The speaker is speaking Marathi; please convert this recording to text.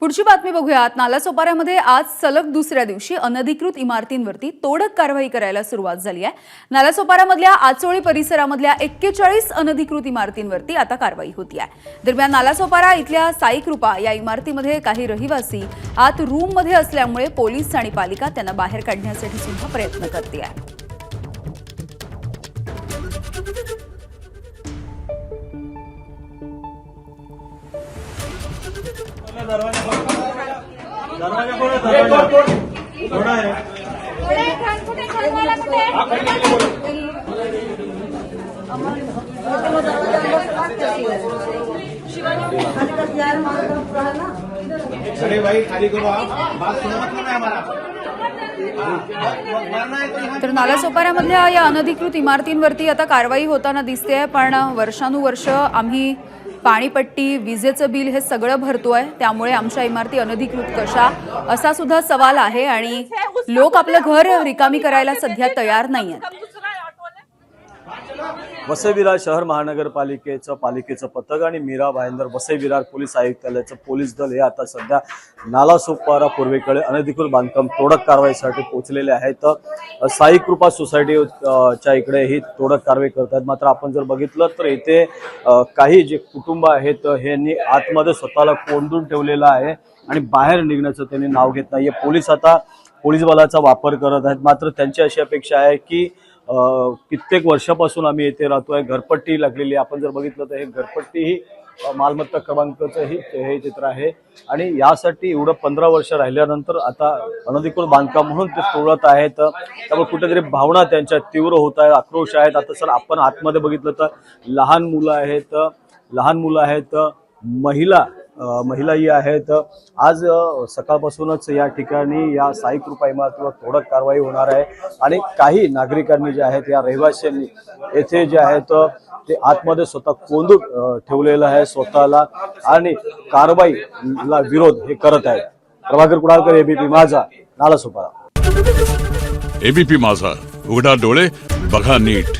पुढची बातमी बघूयात। नालासोपाऱ्यामध्ये आज सलग दुसऱ्या दिवशी अनधिकृत इमारतींवरती तोडक कारवाई करायला सुरुवात झाली आहे। नालासोपाऱ्यामधल्या आचोळी परिसरामधल्या 41 अनधिकृत इमारतींवरती आता कारवाई होती आहे। दरम्यान नालासोपारा इथल्या साई कृपा या इमारतीमध्ये काही रहिवासी आत रूम मध्ये असल्यामुळे पोलीस आणि पालिका त्यांना बाहेर काढण्यासाठी सुद्धा प्रयत्न करते आहे। अरे भाई खाली करो आप, बात सुनो मतलब है हमारा। तर नालासोपाऱ्यामधल्या या अनधिकृत इमारतींवरती आता कारवाई होताना दिसते, पण वर्षानुवर्ष आम्ही पाणीपट्टी विजेचं बिल हे सगळं भरतोय, त्यामुळे आमच्या इमारती अनधिकृत कशा असा सुद्धा सवाल आहे आणि लोक आपलं घर रिकामी करायला सध्या तयार नाहीयेत। वसई विरार शहर महानगरपालिकेचं पथक आणि मीरा भाईंदर वसई विरार पोलीस आयुक्तालयाचं पोलीस दल हे आता सध्या नालासोपारा पूर्वेकडे अनधिकृत बांधकाम तोडक कारवाईसाठी पोहोचलेले आहेत। साई कृपा सोसायटीच्या इकडे ही तोडक कारवाई करतात। मात्र आपण जर बघितलं तर इथे काही जे कुटुंब आहेत यांनी आतमध्ये स्वतःला कोंडून ठेवलेलं आहे आणि बाहेर निघण्याचं त्यांनी नाव घेत नाहीये। पोलीस आता पोलीस बलाचा वापर करत आहेत, मात्र त्यांची अशी अपेक्षा आहे की कित्येक वर्षापासून आम्ही येथे राहतोय, घरपट्टी लागलेली आहे। आपण जर बघितलं तर हे घरपट्टी ही मालमत्ता क्रमांकाचं हे चित्र आहे आणि यासाठी एवढं 15 वर्ष राहिल्यानंतर आता अनधिकृत बांधकाम म्हणून ते तोडत आहेत। त्यामुळे कुठेतरी भावना त्यांच्या तीव्र होत आहेत, आक्रोश आहेत। आता सर आपण आतमध्ये बघितलं तर लहान मुलं आहेत, महिलाही आहेत। आज सकाळपासूनच या ठिकाणी या साई कृपा इमारतीवर तोडक कारवाई होणार आहे आणि काही नागरिकांनी जे आहेत या रहिवाशांनी येथे जे आहेत ते आतमध्ये स्वतः कोंडून ठेवलेलं आहे स्वतःला आणि कारवाईला विरोध हे करत आहेत। प्रभाकर कुडाळकर, एबीपी माझा, नालासोपारा। एबीपी माझा, उघडा डोळे बघा नीट।